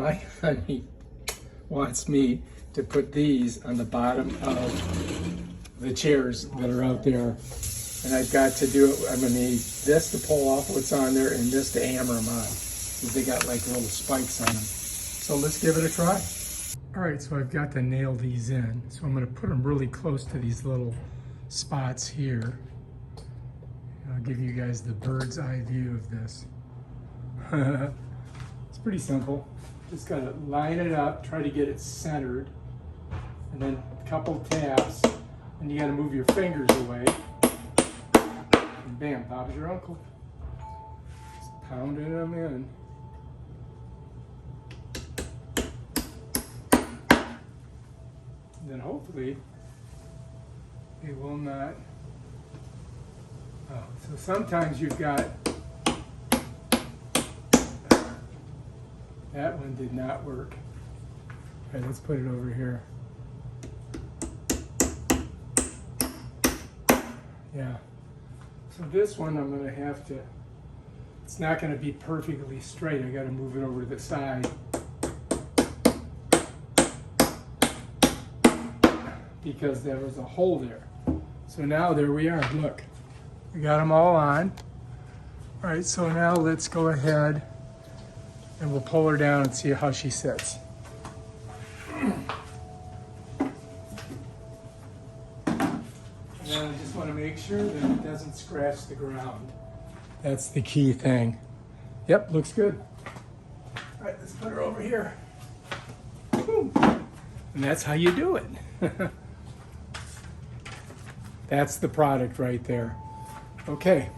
My honey wants me to put these on the bottom of the chairs that are out there. And I've got to do it, I'm gonna need this to pull off what's on there and this to hammer them on. Because they got like little spikes on them. So let's give it a try. All right, so I've got to nail these in. So I'm gonna put them really close to these little spots here. I'll give you guys the bird's eye view of this. It's pretty simple. Just gotta line it up, try to get it centered, and then a couple taps, and you gotta move your fingers away. And bam, Bob's your uncle. Just pounding them in. And then hopefully it will not. Oh, so sometimes you've got, that one did not work. All right, let's put it over here. Yeah. So this one I'm going to have to, it's not going to be perfectly straight. I got to move it over to the side. Because there was a hole there. So now there we are, look. We got them all on. All right, so now let's go ahead and we'll pull her down and see how she sits. And then I just want to make sure that it doesn't scratch the ground. That's the key thing. Yep, looks good. All right, let's put her over here. Boom. And that's how you do it. That's the product right there. Okay.